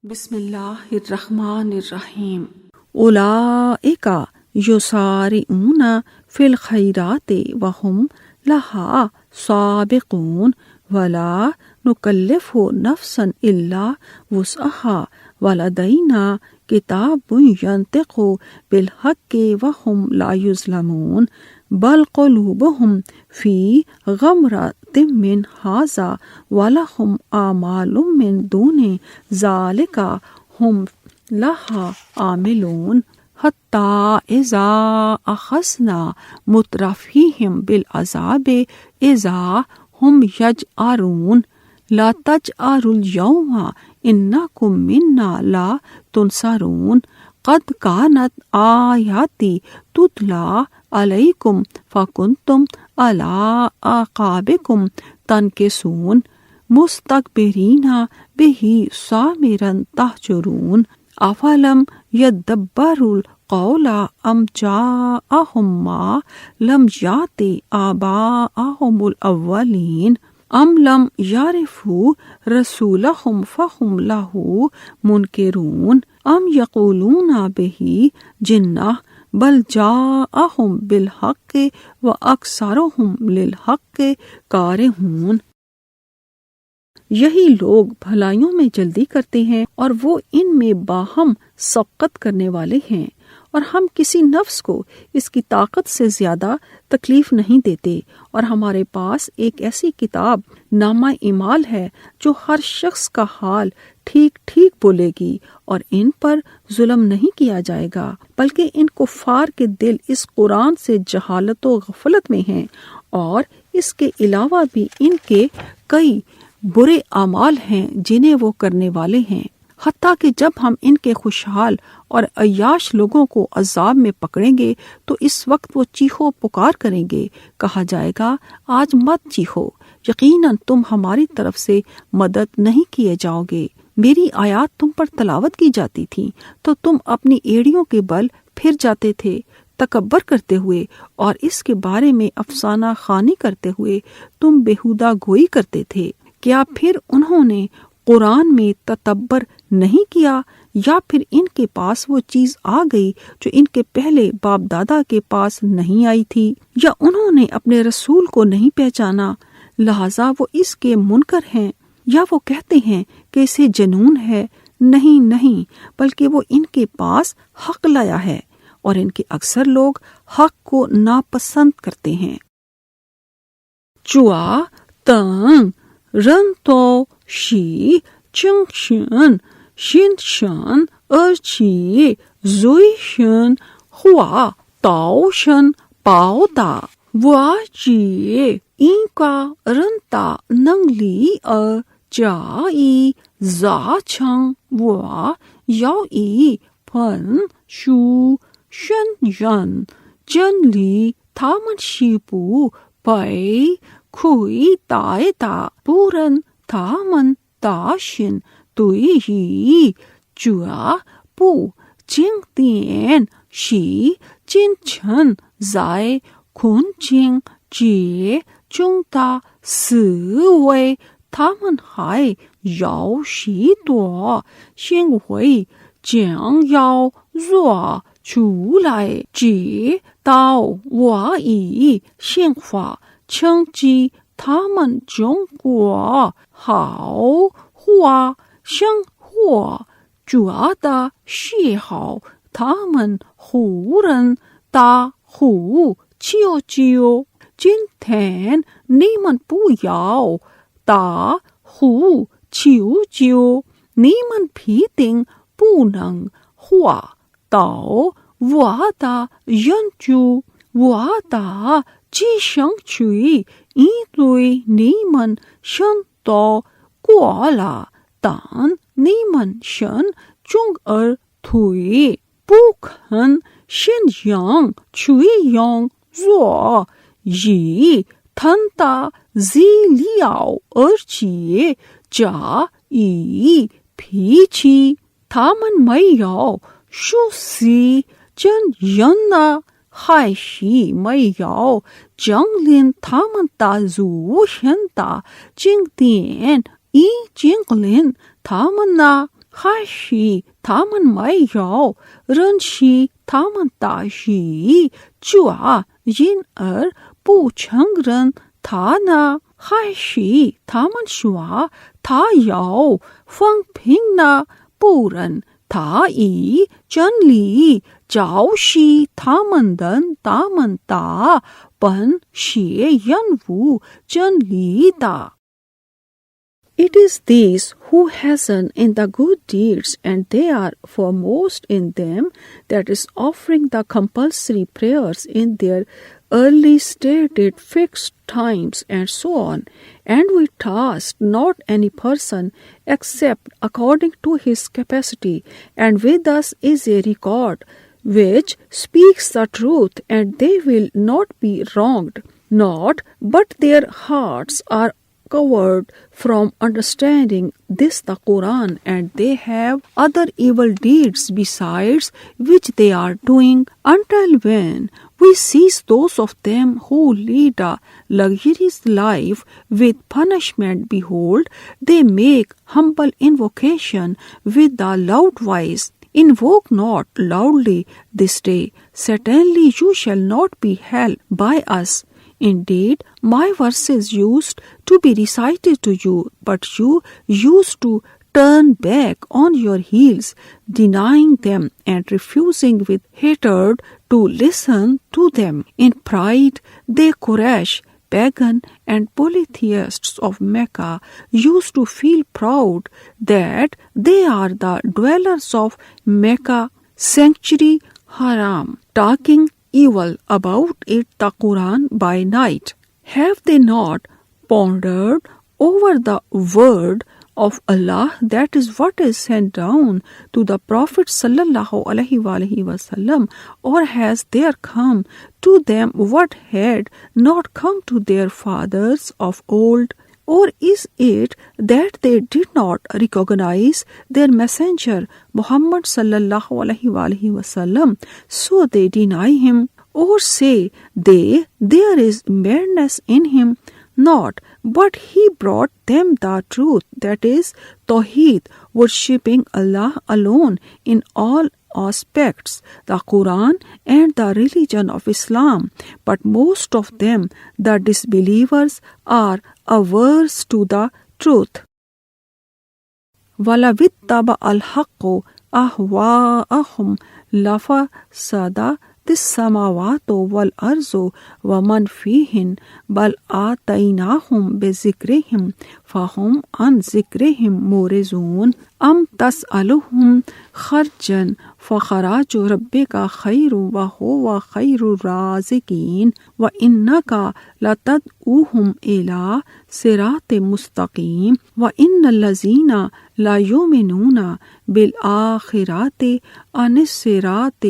بسم اللہ الرحمن الرحیم اولئک یسارعون فی الخیرات وہم لہا سابقون ولا نکلف نفسا الا وسعها ولدینا کتاب ینطق بالحق وہم لا یظلمون بل قلوبہم فی غمرۃ من ھذا ولہم اعمال من دون ذلک ہم لہا عاملون حتی اذا اخذنا مترفیہم بالعذاب اذا ہم یجأرون لا تجأروا اليوم انکم منا لا تنصرون قد كانت آیاتی تتلی علیکم فکنتم علی اعقابکم تنکصون مستکبرین بہ سامرا تہجرون افلم یدبروا القول ام جاءہم ما لم یأت آباءہم الاولین ام لم یعرفوا رسولہم فہم لہ منکرون ام یقولون بہ جنہ بل جاءہم بالحق واکثرہم للحق کارہون۔ یہی لوگ بھلائیوں میں جلدی کرتے ہیں اور وہ ان میں باہم سبقت کرنے والے ہیں، اور ہم کسی نفس کو اس کی طاقت سے زیادہ تکلیف نہیں دیتے، اور ہمارے پاس ایک ایسی کتاب نامہ اعمال ہے جو ہر شخص کا حال ٹھیک ٹھیک بولے گی، اور ان پر ظلم نہیں کیا جائے گا، بلکہ ان کفار کے دل اس قرآن سے جہالت و غفلت میں ہیں، اور اس کے علاوہ بھی ان کے کئی برے اعمال ہیں جنہیں وہ کرنے والے ہیں، حتیٰ کہ جب ہم ان کے خوشحال اور عیاش لوگوں کو عذاب میں پکڑیں گے تو اس وقت وہ چیخو پکار کریں گے، کہا جائے گا آج مت چیخو، یقیناً تم ہماری طرف سے مدد نہیں کیے جاؤ گے، میری آیات تم پر تلاوت کی جاتی تھی تو تم اپنی ایڑیوں کے بل پھر جاتے تھے، تکبر کرتے ہوئے، اور اس کے بارے میں افسانہ خوانی کرتے ہوئے تم بےہودہ گوئی کرتے تھے۔ کیا پھر انہوں نے قرآن میں تدبر نہیں کیا، یا پھر ان کے پاس وہ چیز آ گئی جو ان کے پہلے باپ دادا کے پاس نہیں آئی تھی، یا انہوں نے اپنے رسول کو نہیں پہچانا لہذا وہ اس کے منکر ہیں، یا وہ کہتے ہیں کہ اسے جنون ہے؟ نہیں، بلکہ وہ ان کے پاس حق لایا ہے، اور ان کے اکثر لوگ حق کو ناپسند کرتے ہیں۔ چوا تنگ رن تو شی چنگ شن شن شن ارچی زوئی شن ہوا تاؤ شن پاؤ دا وا جی این کا رنتا ننگ لی جائی زا چھنگ وا یاؤ ای پن شو شن ین جن لی تھامن شیپو پئی کھوئی تائے تا پورن تھامن تاشن توئی ہی چوا پو چنگ تین شی چن چھن زائے کھن چنگ جے چنگ تا سوئی تھامن ہائے یاؤ شی تو شنگ ہوئی جنگ یاؤ زوا چو لائے جے تاؤ وا ای شنگ فا چھنگ جی تھامن جنگ گوا ہاؤ ہوا شنگ ہوا چوا دا شی ہاؤ تھامن ہورن تا ہو چیو چیو جن تھین نیمن پو یاؤ تا ہو چیو چیو نیمن بھی تنگ پوننگ ہوا تاؤ وا دا ین چو وا دا جی شنگ چوئی این دوئی نیمن شن تو کوالا تان نیمن شن چنگ تھوئی پوکھن شن یانگ چوئی یانگ زوا یی تھنتا زی لیاؤ ارچیے جا ای پیچی تھامن مئی یاؤ شو سی جن ینا ہائے شی مئی یاؤ جنگ لین تھامن تا زو شن تا جنگ تین ای جنگ لین تھامن نا 哈西他们买药，人西他们大喜，抓因而不承认他呢。哈西他们说他要放平呢，不然他以真理教习他们人，他们大本写人物真理的。It is these who hasten in the good deeds, and they are foremost in them, that is offering the compulsory prayers in their early stated fixed times, and so on. And we task not any person except according to his capacity, and with us is a record which speaks the truth, and they will not be wronged. Not but their hearts are covered from understanding this the Quran, and they have other evil deeds besides which they are doing, until when we seize those of them who lead a luxurious life with punishment. Behold, they make humble invocation with the loud voice. Invoke not loudly this day, certainly you shall not be held by us. Indeed, my verses used to be recited to you, but you used to turn back on your heels, denying them and refusing with hatred to listen to them. In pride, they Quraysh, pagan and polytheists of Mecca, used to feel proud that they are the dwellers of Mecca, sanctuary haram, talking evil about it the Quran by night. Have they not pondered over the word of Allah, that is what is sent down to the Prophet sallallahu alaihi wasallam, or has there come to them what had not come to their fathers of old? Or is it that they did not recognize their messenger Muhammad sallallahu alaihi wasallam, so they deny him? Or say they, there is madness in him? Not, but he brought them the truth, that is Tawheed, worshipping Allah alone in all aspects, the Quran and the religion of Islam. But most of them, the disbelievers, are averse to the truth. وَلَوِ اتَّبَعَ الْحَقُّ أَهْوَاءَهُمْ لَفَسَدَتِ السَّمَاوَاتُ وَالْأَرْضُ وَمَنْ فِيهِنَّ بَلْ آتَيْنَاهُمْ بِذِكْرِهِمْ فَهُمْ عَنْ ذِكْرِهِمْ مُعْرِضُونَ أَمْ تَسْأَلُهُمْ خَرْجًا فَخَرَاجُ رَبِّكَ خَيْرٌ وَهُوَ خَيْرُ الرَّازِقِينَ وَإِنَّكَ لَتَدْعُوهُمْ إِلَى صِرَاطٍ مُسْتَقِيمٍ وَإِنَّ الَّذِينَ لَا يُؤْمِنُونَ بِالْآخِرَةِ عَنِ الصِّرَاطِ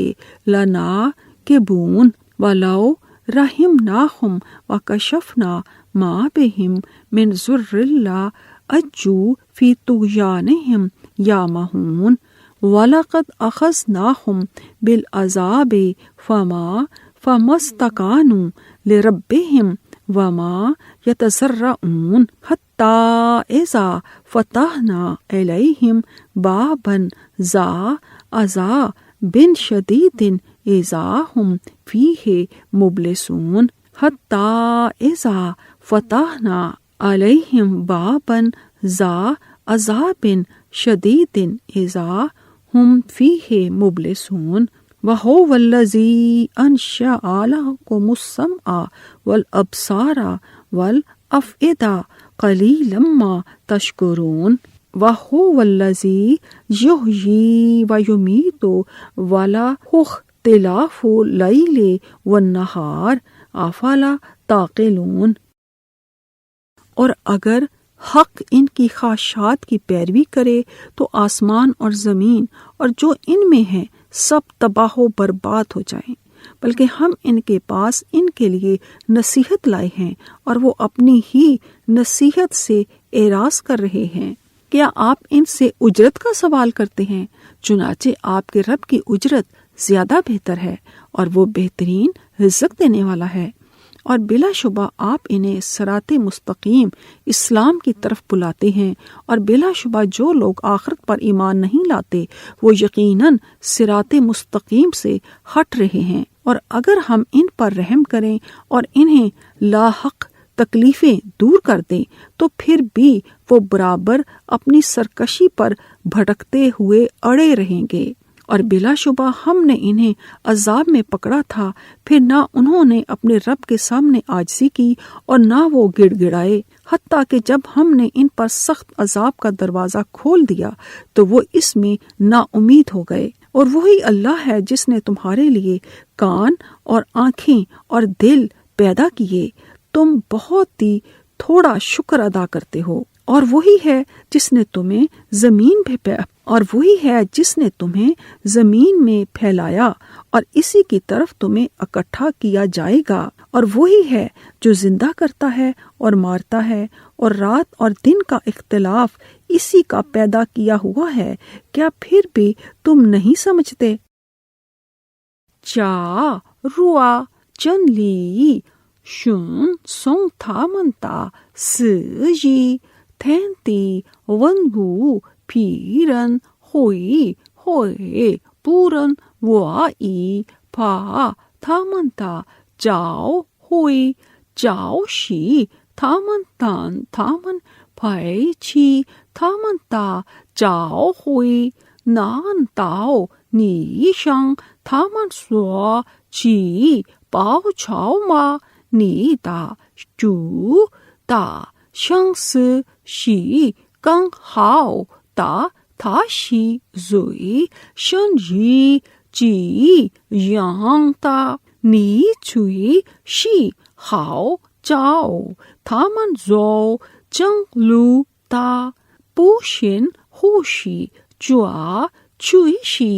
لَنَاكِبُونَ وَلَوْ رَحِمْنَاهُمْ وَكَشَفْنَا مَا بِهِمْ مِنْ ضُرٍّ لَأَجُّوا فِي طُغْيَانِهِمْ يَعْمَهُونَ وَلَقَدْ أَخَذْنَاهُمْ بِالْعَذَابِ فَمَا اسْتَكَانُوا لِرَبِّهِمْ وَمَا يَتَضَرَّعُونَ حَتَّى إِذَا فَتَحْنَا عَلَيْهِمْ بَابًا ذَا عَذَابٍ شَدِيدٍ إِذَا هُمْ فِيهِ مُبْلِسُونَ حَتَّى إِذَا فَتَحْنَا عَلَيْهِمْ بَابًا ذَا عَذَابٍ شَدِيدٍ إِذَا هُمْ فِيهِ مُبْلِسُونَ وَهُوَ الَّذِي أَنشَأَ لَكُمُ السَّمْعَ وَالْأَبْصَارَ وَالْأَفْئِدَةَ قَلِيلًا مَا تَشْكُرُونَ وَهُوَ الَّذِي يُحْيِي وَيُمِيتُ وَلَهُ اخْتِلَافُ اللَّيْلِ وَالنَّهَارِ أَفَلَا تَعْقِلُونَ۔ اور اگر حق ان کی خواہشات کی پیروی کرے تو آسمان اور زمین اور جو ان میں ہیں سب تباہ و برباد ہو جائیں، بلکہ ہم ان کے پاس ان کے لیے نصیحت لائے ہیں اور وہ اپنی ہی نصیحت سے اعراض کر رہے ہیں۔ کیا آپ ان سے اجرت کا سوال کرتے ہیں؟ چنانچہ آپ کے رب کی اجرت زیادہ بہتر ہے اور وہ بہترین رزق دینے والا ہے۔ اور بلا شبہ آپ انہیں صراط مستقیم اسلام کی طرف بلاتے ہیں، اور بلا شبہ جو لوگ آخرت پر ایمان نہیں لاتے وہ یقیناً صراط مستقیم سے ہٹ رہے ہیں۔ اور اگر ہم ان پر رحم کریں اور انہیں لاحق تکلیفیں دور کر دیں تو پھر بھی وہ برابر اپنی سرکشی پر بھٹکتے ہوئے اڑے رہیں گے۔ اور بلا شبہ ہم نے انہیں عذاب میں پکڑا تھا، پھر نہ انہوں نے اپنے رب کے سامنے عاجزی کی اور نہ وہ گڑ گڑائے، حتیٰ کہ جب ہم نے ان پر سخت عذاب کا دروازہ کھول دیا تو وہ اس میں نا امید ہو گئے۔ اور وہی اللہ ہے جس نے تمہارے لیے کان اور آنکھیں اور دل پیدا کیے، تم بہت ہی تھوڑا شکر ادا کرتے ہو۔ اور وہی ہے جس نے تمہیں زمین میں پھیلایا اور اسی کی طرف تمہیں اکٹھا کیا جائے گا۔ اور وہی ہے جو زندہ کرتا ہے اور مارتا ہے، اور رات اور دن کا اختلاف اسی کا پیدا کیا ہوا ہے، کیا پھر بھی تم نہیں سمجھتے؟ چا روا چن لی شن سونگ تھا منتا سی جی تھین تی ون بو پیرن ہوئی ہوئے پورن وا ای پا تھا منتا جاؤ ہوئی جاؤ شی تھا من تان تھا من پھائی چھی تھا منتا جاؤ ہوئی نان تاؤ نی شنگ تھا من سوا چی پاؤ چھاؤ ما نی تا چو تا شنگ سی شی کنگ ہاؤ تا تھا شی زوئی شن جی چی یانگ تا نی چوئی شی ہاؤ چاؤ تھا من زو چنگ لو تا پو شن ہوشی چوا چوئی شی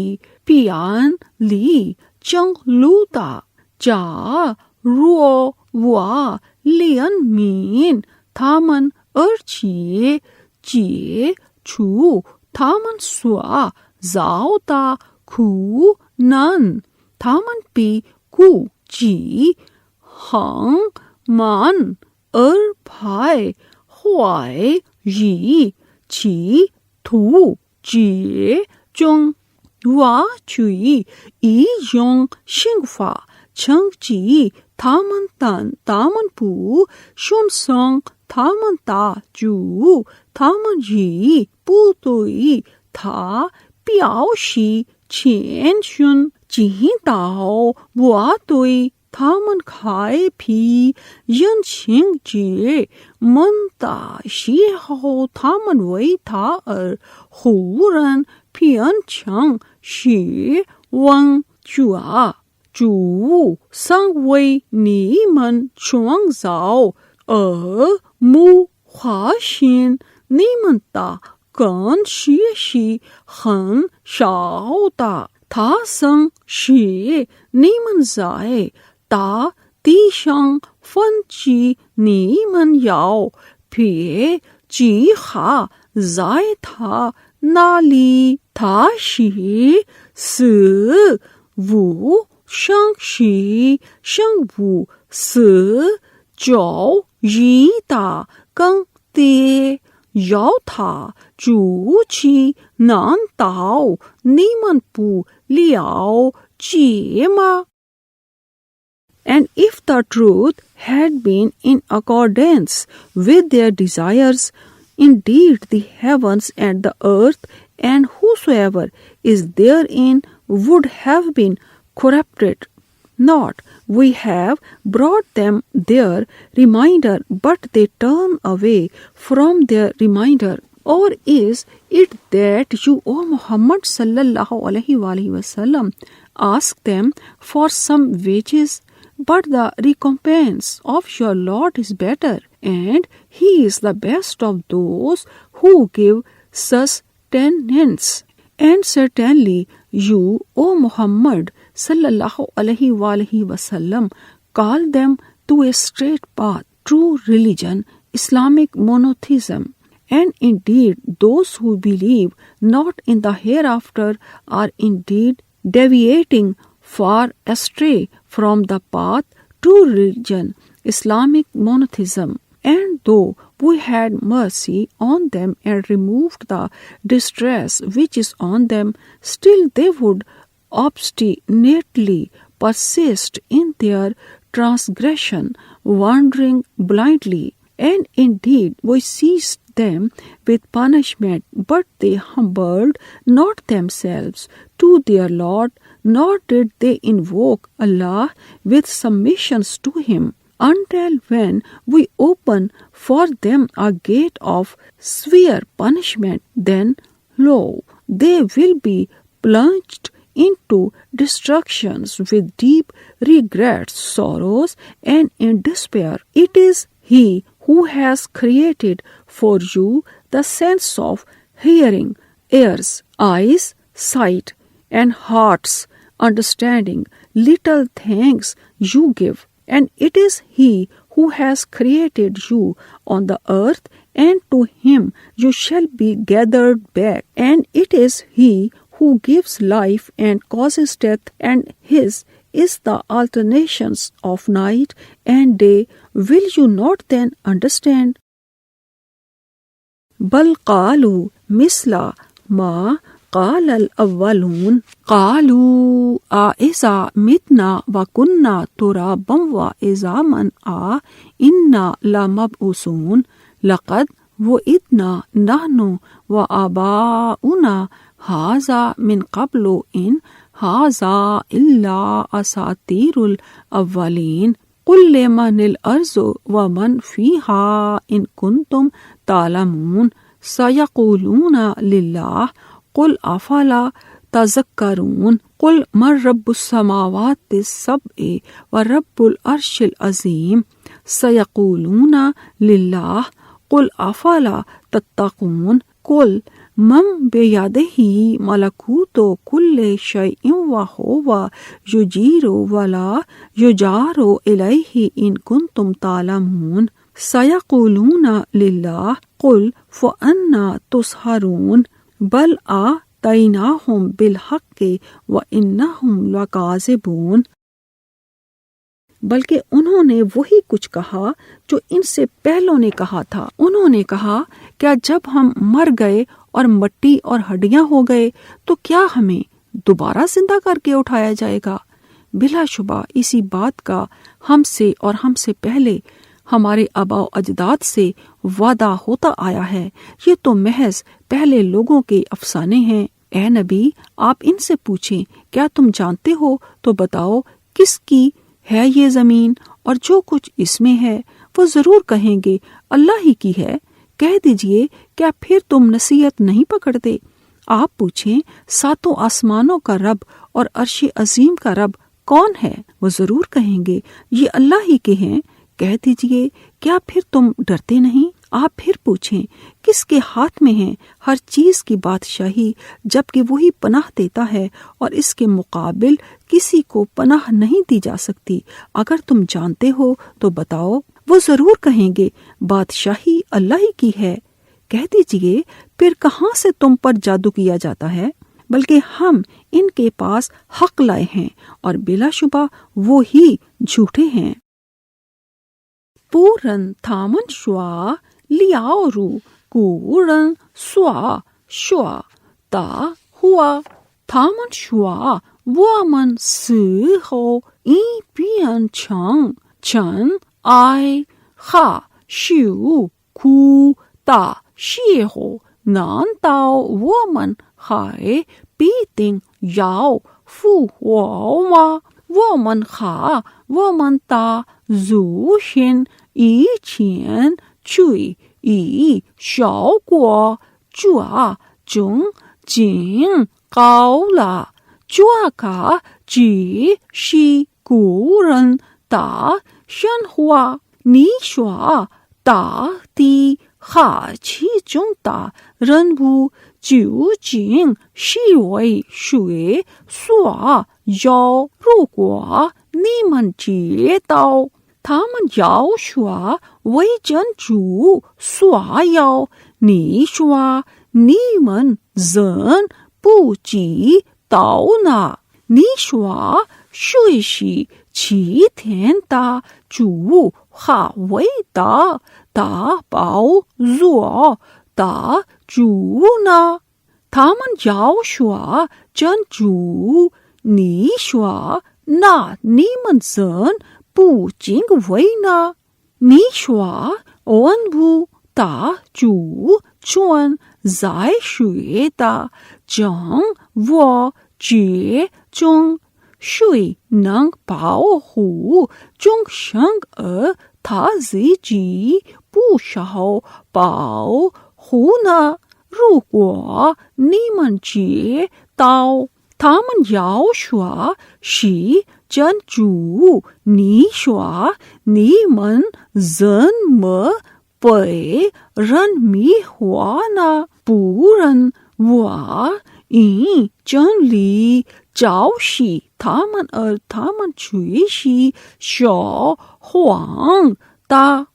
پیان لی چنگ لو تا جا رو وا لین مین تھا من ارچیے چیے چھو تھا من سوا زاؤ تا کھو نن تھا من پی کو چی ہنگ من ار بھائی ہوائے یی چی تھو چیے چنگ وا چوئی ای یونگ شنگ فا چھنگ چی تھا من تن تھا من پو شن سنگ تھا من تا جو تھا من جی پو توئی تھا پیاؤ شی چھین شن چین تاؤ وا توئی تھا من کھائے پھی ین چھنگ جی من تا شی ہو تھا من وئی تھا ار خورن پھین چھنگ شی ونگ چوا چو سنگ وئی نی من چونگ زاؤ مو خواشین نی من تا کن شی شی خن شاؤ تا تھا سنگ شی نی من زائے تا تی شنگ فن چی نی من یاؤ پھے چی خا زائے تھا نالی تھا شی سی وو شنگ شی شنگ وو سی جاؤ یی تا کنگ تے یاؤ تھا چو چی نان تاؤ نی من پو لیاؤ چی ما. And if the truth had been in accordance with their desires, indeed the heavens and the earth and whosoever is therein would have been corrupted. Not we have brought them their reminder, but they turn away from their reminder. Or is it that you, O Muhammad sallallahu alaihi wasallam, ask them for some wages? But the recompense of your Lord is better, and He is the best of those who give sustenance. And certainly you, O Muhammad sallallahu alaihi wasallam, call them to a straight path, true religion, Islamic monotheism. And indeed those who believe not in the hereafter are indeed deviating far astray from the path, true religion, Islamic monotheism. And though we had mercy on them and removed the distress which is on them, still they would obstinately persist in their transgression, wandering blindly. And indeed we seized them with punishment, but they humbled not themselves to their Lord, nor did they invoke Allah with submissions to Him, until when we open for them a gate of severe punishment, then lo, they will be plunged into destructions with deep regrets, sorrows, and in despair. It is He who has created for you the sense of hearing, ears, eyes, sight, and hearts, understanding. Little thanks you give. And it is He who has created you on the earth, and to Him you shall be gathered back. And it is He who gives life and causes death, and His is the alternations of night and day. Will you not then understand? بل قالوا مثل ما قال الأولون قالوا أإذا متنا وكنا ترابا وعظاما أإنا لمبعوثون لقد وعدنا نحن وآباؤنا هذا من قبل إن هذا إلا أساطير الأولين قل لمن الأرض ومن فيها إن كنتم تعلمون سيقولون لله قل أفلا تذكرون قل من رب السماوات السبع ورب العرش العظيم سيقولون لله قل أفلا تتقون قل من بيده ملكوت كل شيء وهو يجير ولا يجار إليه إن كنتم تعلمون سيقولون لله قل فأنى تسحرون بل آتيناهم بالحق وإنهم لكاذبون. بلکہ انہوں نے وہی کچھ کہا جو ان سے پہلوں نے کہا تھا. انہوں نے کہا کیا جب ہم مر گئے اور مٹی اور ہڈیاں ہو گئے تو کیا ہمیں دوبارہ زندہ کر کے اٹھایا جائے گا؟ بلا شبہ اسی بات کا ہم سے اور ہم سے پہلے ہمارے آباء و اجداد سے وعدہ ہوتا آیا ہے. یہ تو محض پہلے لوگوں کے افسانے ہیں. اے نبی، آپ ان سے پوچھیں کیا تم جانتے ہو تو بتاؤ کس کی ہے یہ زمین اور جو کچھ اس میں ہے؟ وہ ضرور کہیں گے اللہ ہی کی ہے. کہہ دیجئے کیا پھر تم نصیحت نہیں پکڑتے؟ آپ پوچھیں ساتوں آسمانوں کا رب اور عرش عظیم کا رب کون ہے؟ وہ ضرور کہیں گے یہ اللہ ہی کے ہیں. کہہ دیجئے کیا پھر تم ڈرتے نہیں؟ آپ پھر پوچھیں کس کے ہاتھ میں ہے ہر چیز کی بادشاہی، جبکہ وہی پناہ دیتا ہے اور اس کے مقابل کسی کو پناہ نہیں دی جا سکتی. اگر تم جانتے ہو تو بتاؤ. وہ ضرور کہیں گے بادشاہی اللہ ہی کی ہے. کہہ دیجئے پھر کہاں سے تم پر جادو کیا جاتا ہے؟ بلکہ ہم ان کے پاس حق لائے ہیں اور بلا شبہ وہ ہی جھوٹے ہیں. پورن تھامن شوا لیاؤ رو کورن سوا شوا تا ہوا تھامن شوا ومن سی ہو ای پین چھن چھن آئی خا شیو کو تا شی ہو نان تاؤ ومن ہائے پیتنگ یاؤ فو وا ومن خا ومن تا زو شن ای چھین چوئی ای شاؤ کو چوا چنگ جن قاولا چوا کا جی شی کورن تا شن ہوا نی شوا تا تی خا چی چنگ تا رن بو جیو جنگ شی وئی شوئے سوا یاؤ رو کو نی من جی تاؤ他们要说为真主所要你说你们人不知道呢？你说谁是 qi tian da zhu ha wei da da bao zuo da zhu呢？他们要说真主你说那你们怎不敬畏呢？你说万物的主权在谁的掌握之中？谁能保护众生而他自己不受保护呢？如果你们知道他们要说是真主，你说你们怎么被人迷惑呢？不然我因真理教示他们而他们却是说谎的。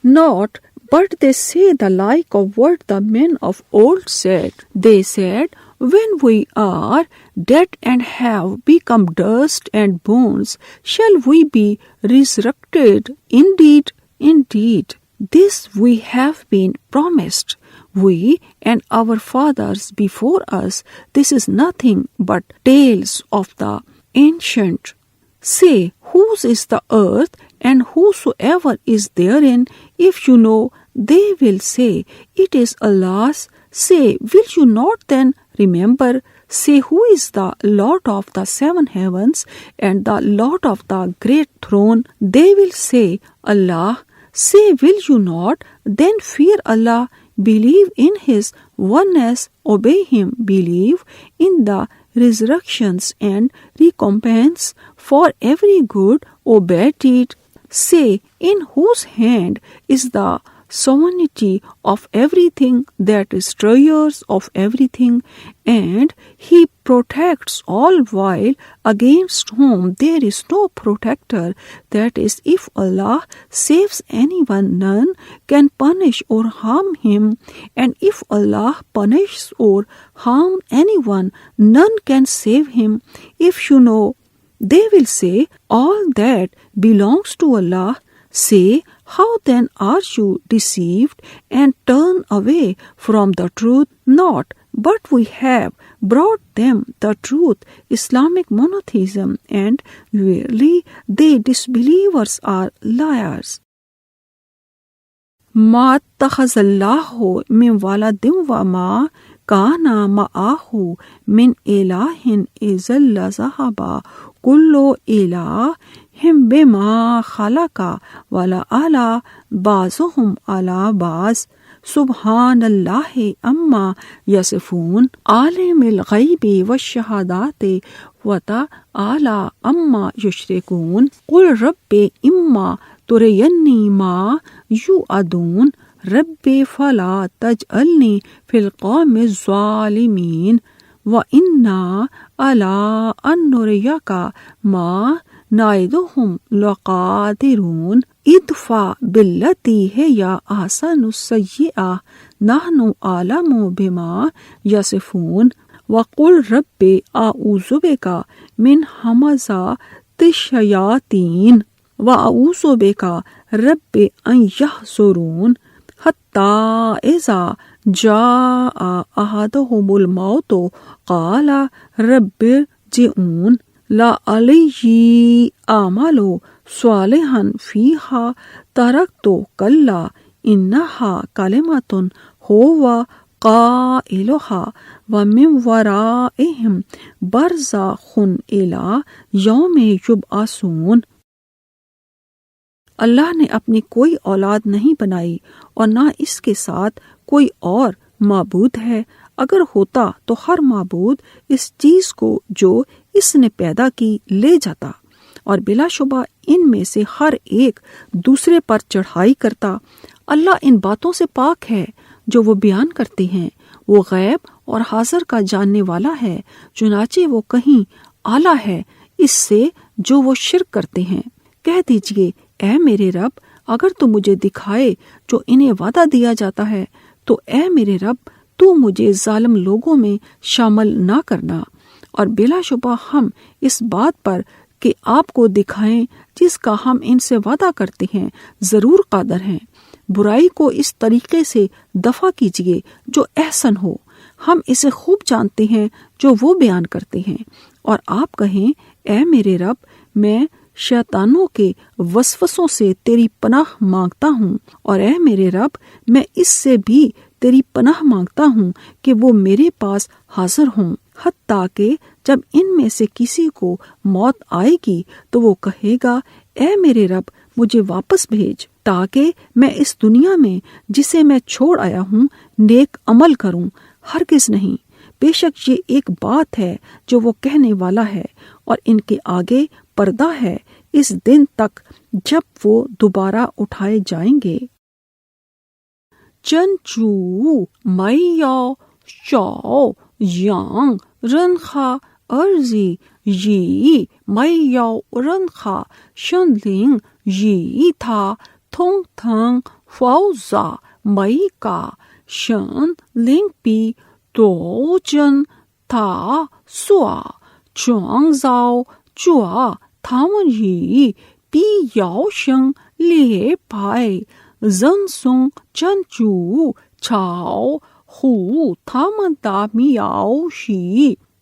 Not, but they say the like of what the men of old said. They said, when we are dead and have become dust and bones, shall we be resurrected? Indeed, indeed, this we have been promised. We and our fathers before us, this is nothing but tales of the ancient. Say, whose is the earth, and whosoever is therein? If you know, they will say, it is Allah's. Say, will you not then remember? Say, who is the Lord of the 7 heavens and the Lord of the great throne? They will say, Allah. Say, will you not then fear Allah? Believe in His oneness, obey Him, believe in the resurrections and recompense for every good or bad deed. Say, in whose hand is the sovereignty of everything, that destroyers of everything, and He protects all while against whom there is no protector. That is, if Allah saves anyone, none can punish or harm him, and if Allah punishes or harm anyone, none can save him. If you know, they will say, all that belongs to Allah. Say, how then are you deceived and turn away from the truth? Not, but we have brought them the truth, Islamic monotheism, and verily they disbelievers are liars. ما اتخذ الله من ولد وما كان معه من إله إذا لذهب كل إله بما خلق ولعلى بعضهم على بعض سبحان الله أما يصفون عالم الغيب والشهادات وتعالى أما يشركون قل رب إما تريني ما يوعدون رب فلا تجعلني في القوم الظالمين وإنا على أن نريك ما نعدهم لقادرون ادفع بالتي هي أحسن السيئة نحن أعلم بما يصفون وقل رب أعوذ بك من همزات الشياطين وأعوذ بك رب أن يحضرون حتى إذا جاء أحدهم الموت قال رب ارجعون لعلي أعمل صالحا فيها تركت كلا إنها كلمة هو قائلها ومن ورائهم برزخ إلى يوم يبعثون. اللہ نے اپنی کوئی اولاد نہیں بنائی اور نہ اس کے ساتھ کوئی اور معبود ہے. اگر ہوتا تو ہر معبود اس چیز کو جو اس نے پیدا کی لے جاتا، اور بلا شبہ ان میں سے ہر ایک دوسرے پر چڑھائی کرتا. اللہ ان باتوں سے پاک ہے جو وہ بیان کرتے ہیں. وہ غیب اور حاضر کا جاننے والا ہے. چنانچہ وہ کہیں اعلیٰ ہے اس سے جو وہ شرک کرتے ہیں. کہہ دیجئے، اے میرے رب، اگر تو مجھے دکھائے جو انہیں وعدہ دیا جاتا ہے تو اے میرے رب تو مجھے ظالم لوگوں میں شامل نہ کرنا. اور بلا شبہ ہم اس بات پر کہ آپ کو دکھائیں جس کا ہم ان سے وعدہ کرتے ہیں ضرور قادر ہیں۔ برائی کو اس طریقے سے دفع کیجیے جو احسن ہو، ہم اسے خوب جانتے ہیں جو وہ بیان کرتے ہیں۔ اور آپ کہیں اے میرے رب، میں شیطانوں کے وسوسوں سے تیری پناہ مانگتا ہوں، اور اے میرے رب، میں اس سے بھی تیری پناہ مانگتا ہوں کہ وہ میرے پاس حاضر ہوں، حتیٰ کہ جب ان میں سے کسی کو موت آئے گی تو وہ کہے گا اے میرے رب، مجھے واپس بھیج تاکہ میں اس دنیا میں جسے میں چھوڑ آیا ہوں نیک عمل کروں۔ ہرگز نہیں، بے شک یہ ایک بات ہے جو وہ کہنے والا ہے، اور ان کے آگے پردہ ہے اس دن تک جب وہ دوبارہ اٹھائے جائیں گے۔ 真主没有手养任何儿子，也没有任何神灵与他同等，否则每个神灵必夺真他所创造者，他们也必要向列拜。人送真主超乎他们的描述，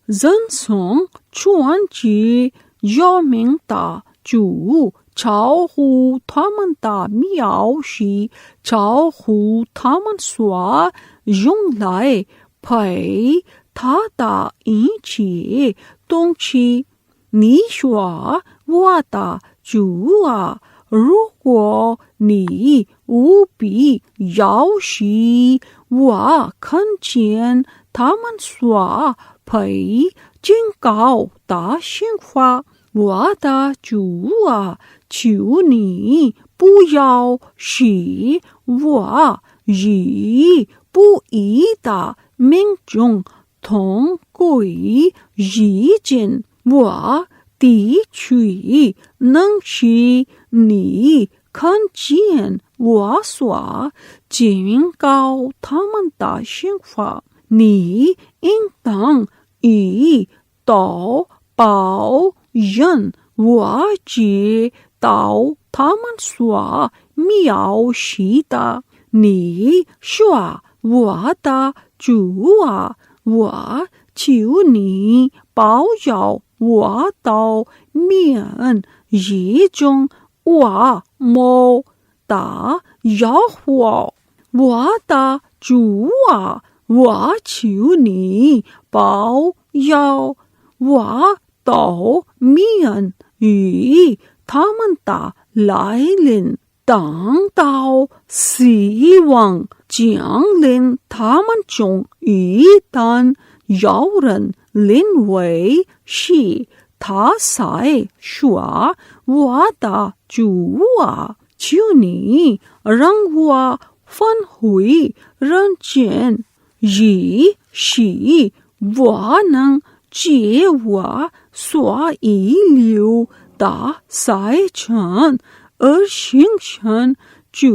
人送传记要命的主超乎他们的描述，超乎他们所用来配他的一切东西。你说我的主啊，如果你无比要许我看见他们所配警告的信话，我的主啊，求你不要使我与不义的民众同归于尽。我的确能使你看见我所警告他们的信话，你应当以道报应。我知道他们所描述的。你说我的主啊，我求你保佑我的面一中我没的要活。我的主啊，我求你保佑我的面与他们的来临，等到希望降临他们中一旦有人认为是他才说我的主啊，求你让我返回人间，以使我能借我所遗留的财产而形成这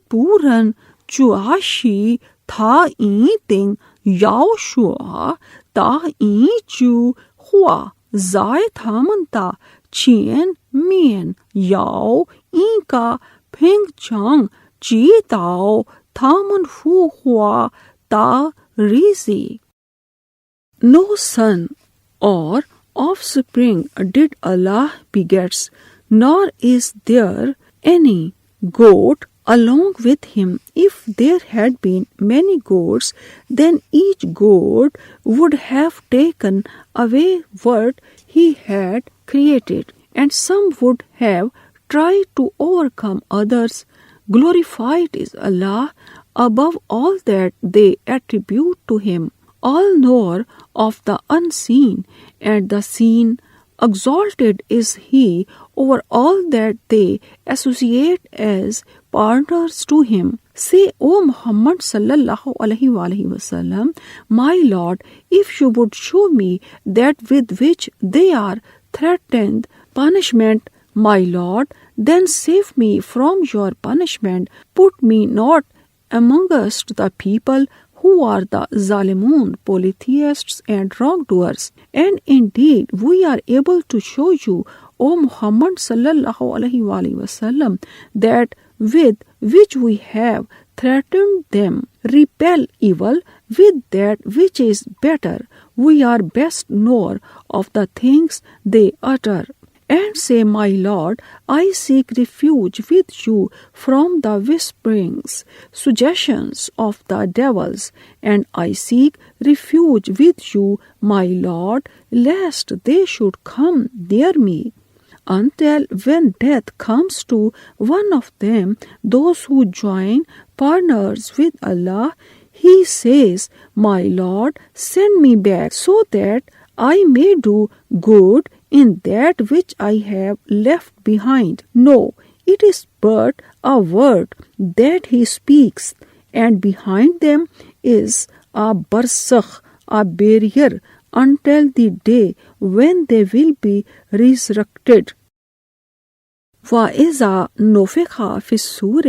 部人，就是他一定要说的一句话，在他们的前面有一个屏障，直到他们复活的日子。No son or offspring did Allah begets, nor is there any goat along with him. If there had been many goats, then each goat would have taken away what he had created, and some would have tried to overcome others. Glorified is Allah above all that they attribute to him, all knower of the unseen and the seen. Exalted is he over all that they associate as partners to him. Say, O Muhammad sallallahu alaihi wasallam, my Lord, if you would show me that with which they are threatened punishment, my Lord, then save me from your punishment. Put me not amongst the people who are the zalimun, polytheists and wrongdoers. And indeed, we are able to show you, O Muhammad sallallahu alaihi wasallam, that with which we have threatened them, repel evil with that which is better. We are best knower of the things they utter. And say, my Lord, I seek refuge with you from the whisperings, suggestions of the devils, and I seek refuge with you, my Lord, lest they should come near me. Until when death comes to one of them, those who join partners with Allah, he says, my Lord, send me back so that I may do good in that which I have left behind. No, it is but a word that he speaks, and behind them is a barzakh, a barrier, until the day when they will be resurrected. وَإِذَا نُفِخَ فِي الصُّورِ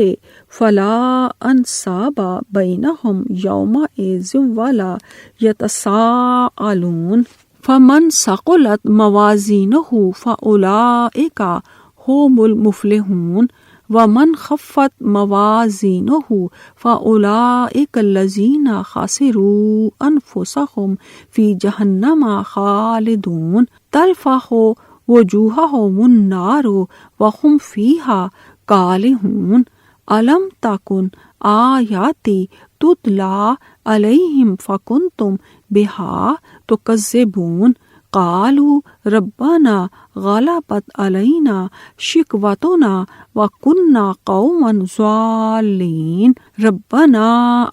فَلَا أَنْسَابَ بَيْنَهُمْ يَوْمَئِذٍ وَلَا يَتَسَاءَلُونَ فَمَنْ ثَقُلَتْ مَوَازِينُهُ فَأُولَئِكَ هُمُ الْمُفْلِحُونَ وَمَنْ خَفَّتْ مَوَازِينُهُ فَأُولَئِكَ الَّذِينَ خَسِرُوا أَنفُسَهُمْ فِي جَهَنَّمَ خَالِدُونَ تَلْفَحُ وجوههم النار وهم فيها كالحون ألم تكن آياتي تتلى عليهم فكنتم بها تكذبون قالوا ربنا غلبت علينا شقوتنا وكنا قوما ضالين ربنا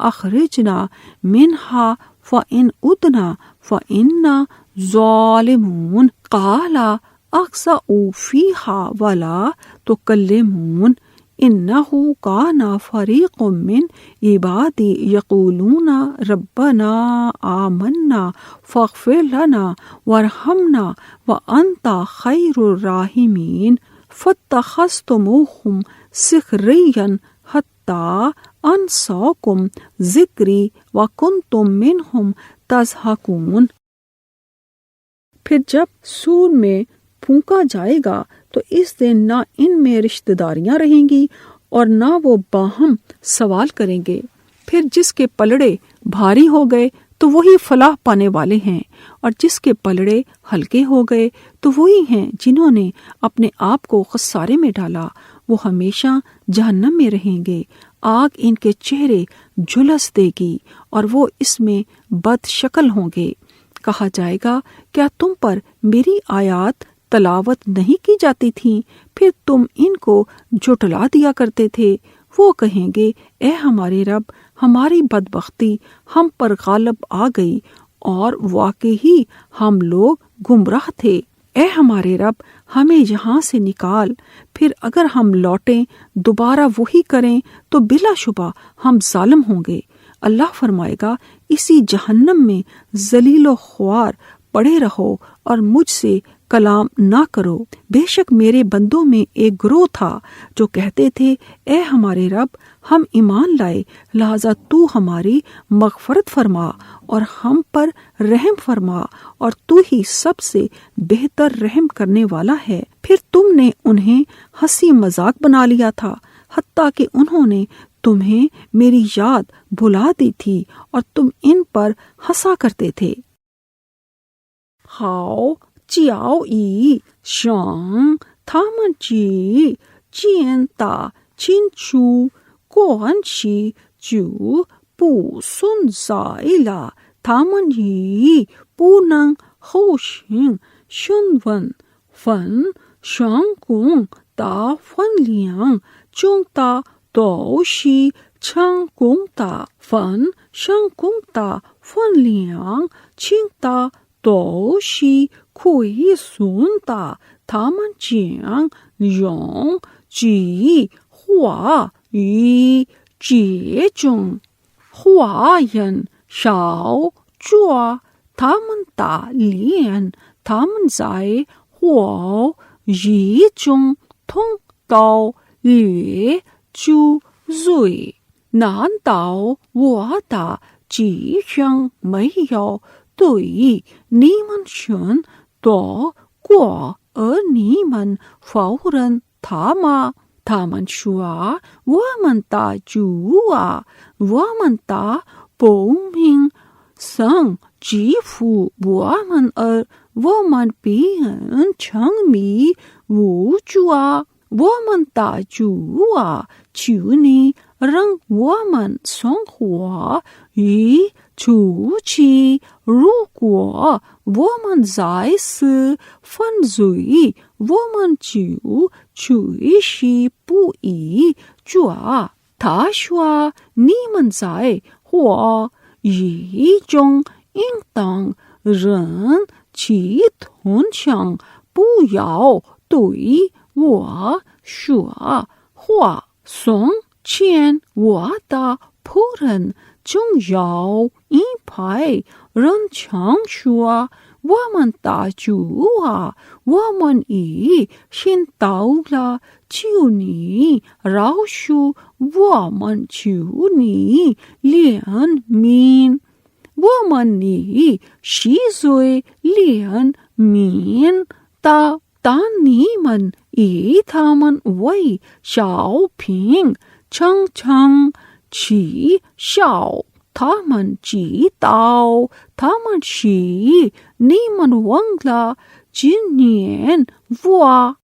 أخرجنا منها فإن عدنا فإنا ظالمون قال اخسئوا فيها ولا تكلمون إنه كان فريق من عبادي يقولون ربنا آمنا فاغفر لنا وارحمنا وأنت خير الراحمين فاتخذتموهم سخريا حتى أنساكم ذكري وكنتم منهم تضحكون. پھر جب سور میں پھونکا جائے گا تو اس دن نہ ان میں رشتہ داریاں رہیں گی اور نہ وہ باہم سوال کریں گے. پھر جس کے پلڑے بھاری ہو گئے تو وہی فلاح پانے والے ہیں، اور جس کے پلڑے ہلکے ہو گئے تو وہی ہیں جنہوں نے اپنے آپ کو خسارے میں ڈالا. وہ ہمیشہ جہنم میں رہیں گے، آگ ان کے چہرے جھلس دے گی اور وہ اس میں بد شکل ہوں گے. کہا جائے گا کیا تم پر میری آیات تلاوت نہیں کی جاتی تھیں؟ پھر تم ان کو جھٹلا دیا کرتے تھے. وہ کہیں گے اے ہمارے رب، ہماری بدبختی ہم پر غالب آ گئی اور واقعی ہی ہم لوگ گمراہ تھے. اے ہمارے رب، ہمیں یہاں سے نکال. پھر اگر ہم لوٹیں دوبارہ وہی کریں تو بلا شبہ ہم ظالم ہوں گے. اللہ فرمائے گا اسی جہنم میں ذلیل و خوار پڑے رہو اور مجھ سے کلام نہ کرو. بے شک میرے بندوں میں ایک گروہ تھا جو کہتے تھے اے ہمارے رب، ہم ایمان لائے، لہذا تو ہماری مغفرت فرما اور ہم پر رحم فرما، اور تو ہی سب سے بہتر رحم کرنے والا ہے. پھر تم نے انہیں ہنسی مذاق بنا لیا تھا، حتیٰ کہ انہوں نے تمہیں میری یاد بھلا دی تھی اور تم ان پر ہنسا کرتے تھے. ہاؤ چیاؤ ای شانگ تھامن چی چین تا چین چو کون شی چو پو سن زائلا تھامن ی پوننگ خوشنگ شن ون فن شانگ کون تا فن لیانگ چونگ تا تو شی چھنگ کونگ تا فن شنگ کونگ تا فن لیانگ چھنگ تا تو شی کوئی سن تا تھامن چیانگ یونگ چی ہوا ی چی چونگ ہوا ین شاؤ چوا تھامن تا لین تھامن زائے ہوا یی چونگ تھونگ تاؤ لیے چو زوئی نان تاؤ وا تا چی شنگ مئی یاؤ توئی نیمن شن تو کو niman fauran thama thaman shua woman ta jua woman ta poming sang ji fu woman woman pian chang mi wu jua woman ta jua chu ni rang woman song hua yi chu chi如果我们在此犯罪，我们就继续不义。他说你们在或一中应当人其同情，不要对我说话。从前我的仆人中有一派人常说，我们的主啊，我们已经到了，求你饶恕我们，求你怜悯我们，你是最怜悯的。当你们以他们为小品，常常取笑他们，知道他们是你们忘了纪念我。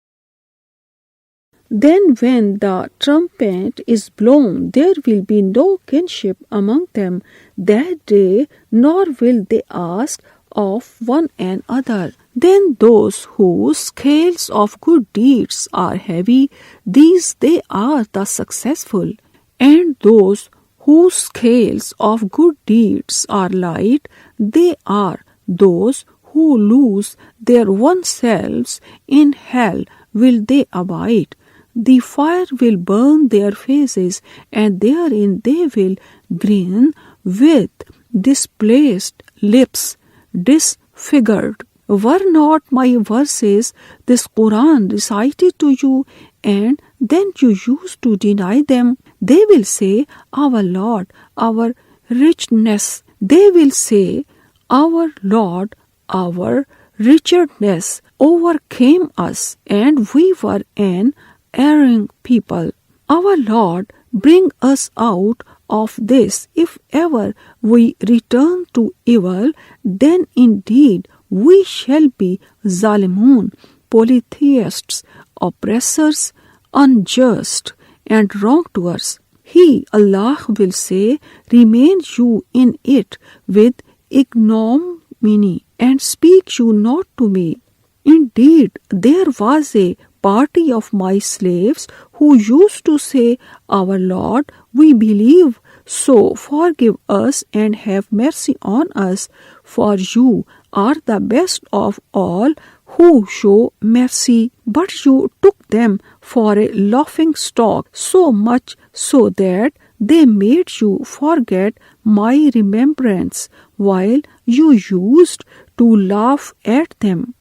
Then when the trumpet is blown, there will be no kinship among them that day, nor will they ask of one another. Then those whose scales of good deeds are heavy, these they are the successful. And those whose scales of good deeds are light, they are those who lose their oneselves. In hell will they abide. The fire will burn their faces, and therein they will grin with displaced lips, disfigured. Were not my verses, this Quran, recited to you, and then you used to deny them? They will say, our Lord, our richness. They will say, our Lord, our wretchedness overcame us, and we were an erring people. Our Lord, bring us out of this. If ever we return to evil, then indeed we shall be zalimun, polytheists, oppressors, unjust, and wrongdoers. He, Allah, will say, remain you in it with ignominy, and speak you not to me. Indeed, there was a party of my slaves who used to say, our Lord, we believe, so forgive us and have mercy on us, for you are the best of all who show mercy. But you took them for a laughing stock, so much so that they made you forget my remembrance, while you used to laugh at them.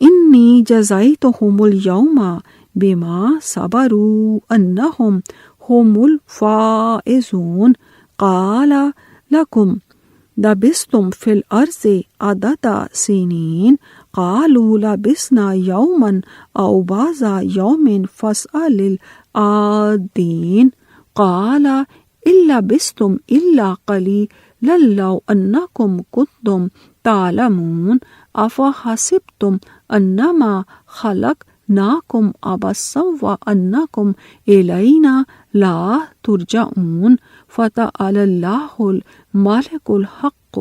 إني جزيتهم اليوم بما صبروا أنهم هم الفائزون. قال لكم لبثتم في الأرض عدة سنين. قالوا لبثنا يوما أو بعض يوم فاسأل العادين. قال إن لبثتم إلا قليلا لو أنكم كنتم تعلمون. أفحسبتم أنما خلقناكم عبثا وأنكم إلينا لا ترجعون. فتعالى الله الملك الحق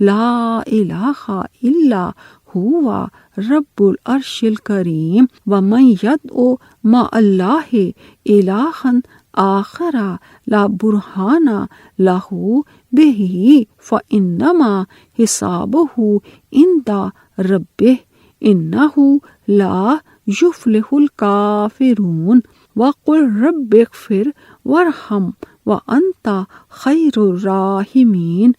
لا إله إلا هو رب العرش الكريم. ومن يدعو مع الله إلها آخر لا برهان له به فإنما حسابه عند ربه إنه لا يفلح الكافرون. وقل رب اغفر وارحم وأنت خیر الراحمین.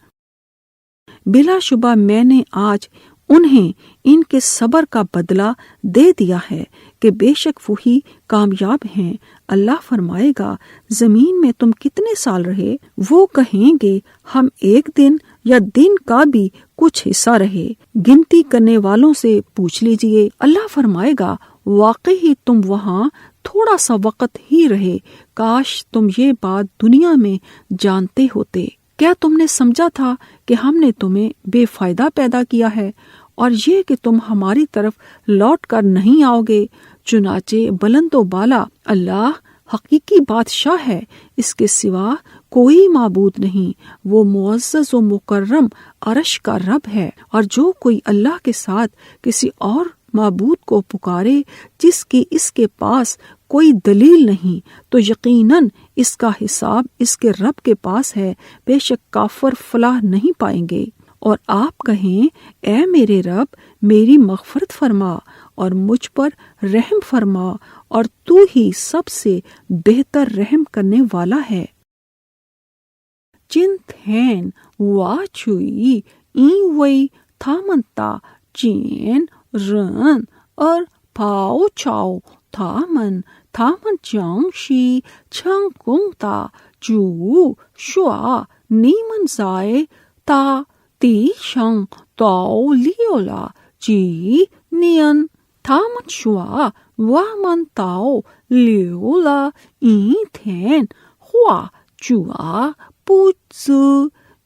بلا شبہ میں نے آج انہیں ان کے صبر کا بدلہ دے دیا ہے کہ بے شک وہی کامیاب ہیں۔ اللہ فرمائے گا زمین میں تم کتنے سال رہے؟ وہ کہیں گے ہم ایک دن یا دن کا بھی کچھ حصہ رہے۔ گنتی کرنے والوں سے پوچھ لیجئے، اللہ فرمائے گا واقعی تم وہاں تھوڑا سا وقت ہی رہے، کاش تم یہ بات دنیا میں جانتے ہوتے۔ کیا تم نے سمجھا تھا کہ ہم نے تمہیں بے فائدہ پیدا کیا ہے اور یہ کہ تم ہماری طرف لوٹ کر نہیں آؤ گے؟ چنانچہ بلند و بالا اللہ حقیقی بادشاہ ہے، اس کے سوا کوئی معبود نہیں، وہ معزز و مکرم عرش کا رب ہے۔ اور جو کوئی اللہ کے ساتھ کسی اور معبود کو پکارے جس کی اس کے پاس کوئی دلیل نہیں، تو یقیناً اس کا حساب اس کے رب کے پاس ہے، بے شک کافر فلاح نہیں پائیں گے۔ اور آپ کہیں اے میرے رب میری مغفرت فرما اور مجھ پر رحم فرما، اور تو ہی سب سے بہتر رحم کرنے والا ہے۔ جن تھین وا چوئی این وئی تھامنتا چین رن اور پاؤ چاؤ تھامن چانگ شی چھنگ کنگ تا جو شوا نیمن زائے تا تی شنگ تاؤ لیولا جی نین تھامن شوا وامن تاؤ لیولا این تھین ہوا چوا پوچ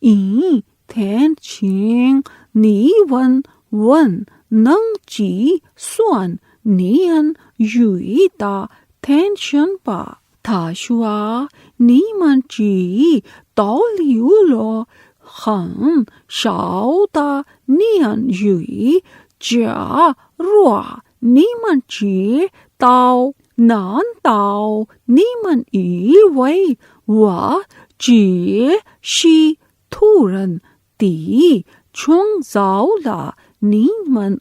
این تھین چھینگ نی ون ننگ چی سون نین یوی تا تھین شن پا تھا شوا نیمن چی تاؤ لیولو خن شاؤ تا نین یوی جا روا نیمن چی تاؤ نان تاؤ نیمن ای وئی وا جی شی تھورن تی چھنگ زاؤ لا نیمن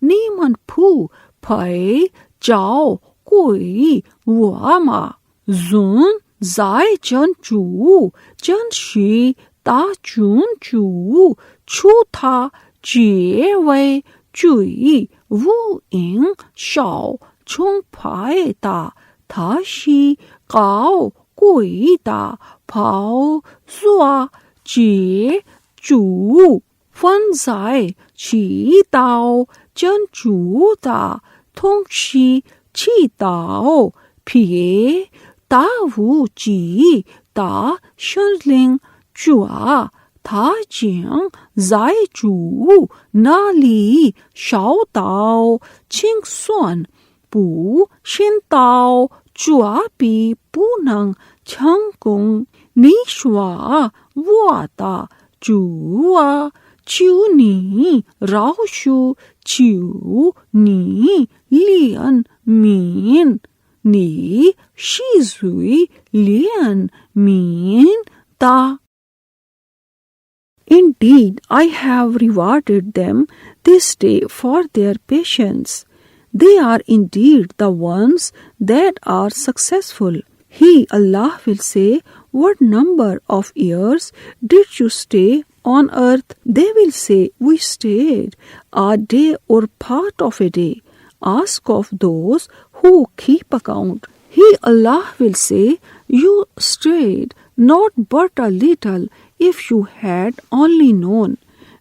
نیمن پھو پھائی جاؤ کوئی واما زون زائے چن شی تا چون چو چھو تھا جی وئی چوئی وو انگ شاؤ چھنگ پھائے تا تھا شی قاؤ کوئی تا پھاؤ زوا جی چو فن زائے چی تاؤ چن چو تا تھونگ شی چی تاؤ پھیے تا وو چی تا شنلنگ چوا تھا جینگ زائے چو نا لی شاؤ تاؤ چھنگ سون پو شن تاؤ چوا پی پوننگ چھنگ کنگ نی شوا وا تا چوا چیو نی راؤ شو چیو نی لین مین نی شی زوئی لین مین تا۔ Indeed, I have rewarded them this day for their patience. They are indeed the ones that are successful. He, Allah, will say, what number of years did you stay on earth? They will say, we stayed a day or part of a day. Ask of those who keep account. He, Allah, will say, you stayed not but a little. If you had only known,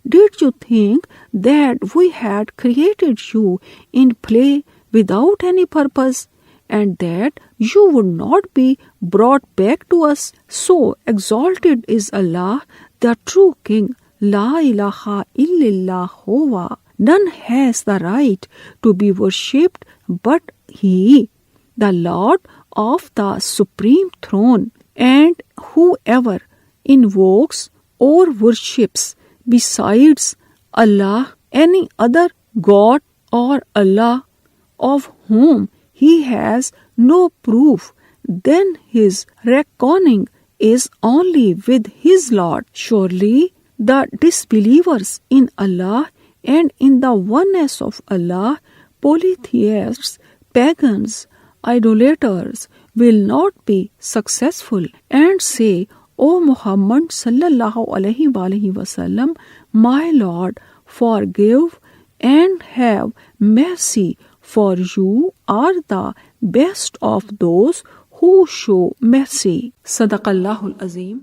did you think that we had created you in play without any purpose, and that you would not be brought back to us? So exalted is Allah, the true King. La ilaha illallah huwa. None has the right to be worshipped but He, the Lord of the Supreme Throne. And whoever invokes or worships besides Allah any other God or Allah of whom he has no proof, then his reckoning is only with his Lord. Surely the disbelievers in Allah and in the oneness of Allah, polytheists, pagans, idolaters, will not be successful. And say, O Muhammad sallallahu alaihi wasallam, my Lord, forgive and have mercy, for you are the best of those who show mercy. صدق اللہ العظیم.